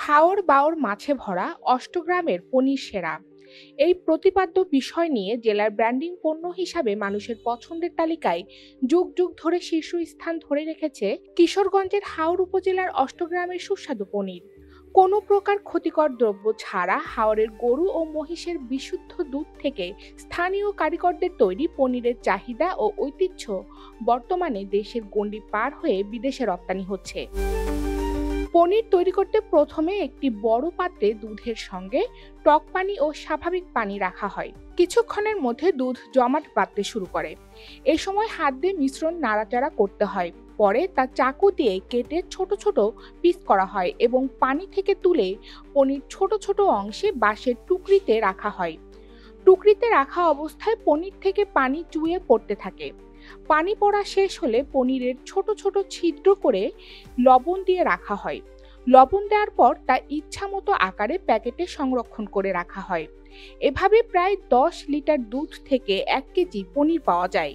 হাওর বাওর মাছে ভরা অষ্টগ্রামের পনির সেরা। এই প্রতিপাদ্য বিষয় নিয়ে জেলার ব্র্যান্ডিং পণ্য হিসাবে মানুষের পছন্দের তালিকায় যুগ যুগ ধরে শীর্ষস্থান ধরে রেখেছে কিশোরগঞ্জের হাওর উপজেলার অষ্টগ্রামের সুস্বাদু পনির। কোনো প্রকার ক্ষতিকর দ্রব্য ছাড়া হাওরের গরু ও মহিষের বিশুদ্ধ দুধ থেকে স্থানীয় কারিগরদের তৈরি পনিরের চাহিদা ও ঐতিহ্য বর্তমানে দেশের গণ্ডি পার হয়ে বিদেশে রপ্তানি হচ্ছে। পনির তৈরি করতে প্রথমে একটি বড় পাত্রে দুধের সঙ্গে টক পানি ও স্বাভাবিক পানি রাখা হয়। কিছুক্ষণের মধ্যে দুধ জমাট বাঁধতে শুরু করে। এই সময় হাত দিয়ে মিশ্রণ নাড়াচাড়া করতে হয়। পরে তা চাকু দিয়ে কেটে ছোট ছোট পিস করা হয় এবং পানি থেকে তুলে পনির ছোট ছোট অংশে বাঁশের টুকরিতে রাখা হয়। টুকরিতে রাখা অবস্থায় পনির থেকে পানি চুইয়ে পড়তে থাকে। পানি পড়া শেষ হলে পনিরের ছোট ছোট ছিদ্র করে লবণ দিয়ে রাখা হয়। লবণ দেওয়ার পর তা ইচ্ছামতো আকারে প্যাকেটে সংরক্ষণ করে রাখা হয়। এভাবে প্রায় 10 লিটার দুধ থেকে 1 কেজি পনির পাওয়া যায়।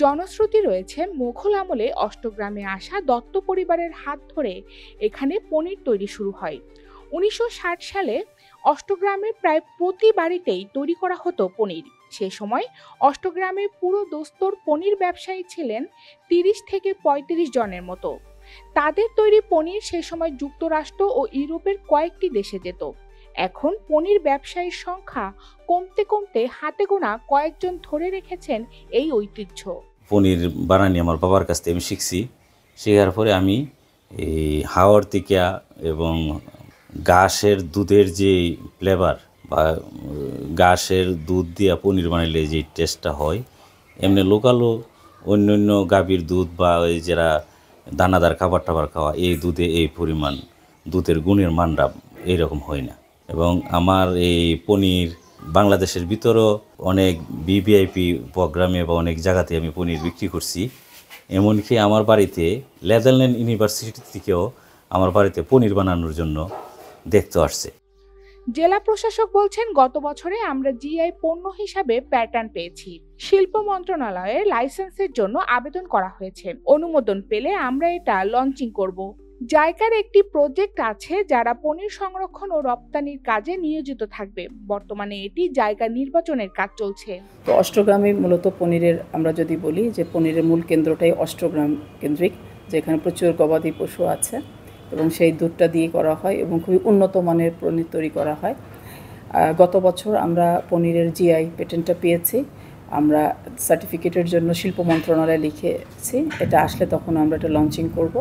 জনশ্রুতি রয়েছে মোঘল আমলে অষ্টগ্রামে আসা দত্ত পরিবারের হাত ধরে এখানে পনির তৈরি শুরু হয়। 1960 সালে অষ্টগ্রামের প্রায় প্রতি বাড়িতেই তৈরি করা হতো পনির। সে সময় অষ্টগ্রামে পুরো দস্তুর পনির ব্যবসায়ী ছিলেন 30 থেকে 35 জনের মতো। তাদের তৈরি পনির সে সময় যুক্তরাষ্ট্র ও ইউরোপের কয়েকটি দেশে যেত। এখন পনির ব্যবসায়ীর সংখ্যা কমতে কমতে হাতে গোনা কয়েকজন ধরে রেখেছেন এই ঐতিহ্য। পনির বানানি আমার বাবার কাছ থেকে আমি শিখছি। শেখার পরে আমি এই হাওর থেকে এবং ঘাসের দুধের যে ফ্লেভার বা ঘাসের দুধ দিয়ে পনির বানাইলে যে টেস্টটা হয়, এমনি লোকালও অন্য অন্য গাভীর দুধ বা ওই যারা দানাদার খাবার টাবার খাওয়া এই দুধে এই পরিমাণ দুধের গুণের মানটা এইরকম হয় না। এবং আমার এই পনির বাংলাদেশের ভিতরও অনেক ভিভিআইপি প্রোগ্রামে বা অনেক জায়গাতে আমি পনির বিক্রি করছি। এমনকি আমার বাড়িতে নেদারল্যান্ড ইউনিভার্সিটি থেকেও আমার বাড়িতে পনির বানানোর জন্য দেখতে আসছে। জেলা প্রশাসক বলছেন, গত বছরে আমরা জিআই পণ্য হিসাবে প্যাটার্ন পেয়েছি। শিল্প মন্ত্রণালয়ের লাইসেন্সের জন্য আবেদন করা হয়েছে। অনুমোদন পেলে আমরা এটা লঞ্চিং করব। জায়গার একটি প্রজেক্ট আছে যারা পনির সংরক্ষণ ও রপ্তানির কাজে নিয়োজিত থাকবে। বর্তমানে এটি জায়গা নির্বাচনের কাজ চলছে। তো অষ্টগ্রামে মূলত পনিরের, আমরা যদি বলি যে পনিরের মূল কেন্দ্রটাই অষ্টগ্রাম কেন্দ্রিক, যেখানে প্রচুর গবাদি পশু আছে এবং সেই দুধটা দিয়ে করা হয় এবং খুবই উন্নত মানের পনির তৈরি করা হয়। গত বছর আমরা পনিরের জিআই পেটেন্টটা পেয়েছি। আমরা সার্টিফিকেটের জন্য শিল্প মন্ত্রণালয়ে লিখেছি। এটা আসলে তখন আমরা এটা লঞ্চিং করব।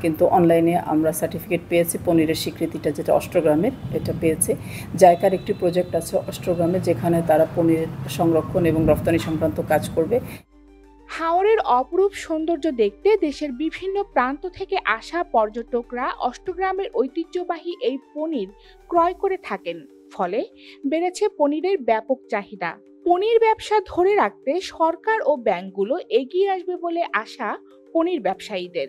কিন্তু অনলাইনে আমরা সার্টিফিকেট পেয়েছি, পনিরের স্বীকৃতিটা যেটা অষ্টগ্রামের, এটা পেয়েছি। জায়কার একটি প্রজেক্ট আছে অষ্টগ্রামে, যেখানে তারা পনির সংরক্ষণ এবং রপ্তানি সংক্রান্ত কাজ করবে। হাওরের অপরূপ সৌন্দর্য দেখতে দেশের বিভিন্ন প্রান্ত থেকে আসা পর্যটকরা অষ্টগ্রামের ঐতিহ্যবাহী এই পনির ক্রয় করে থাকেন। ফলে বেড়েছে পনিরের ব্যাপক চাহিদা। পনির ব্যবসা ধরে রাখতে সরকার ও ব্যাংকগুলো এগিয়ে আসবে বলে আশা পনির ব্যবসায়ীদের।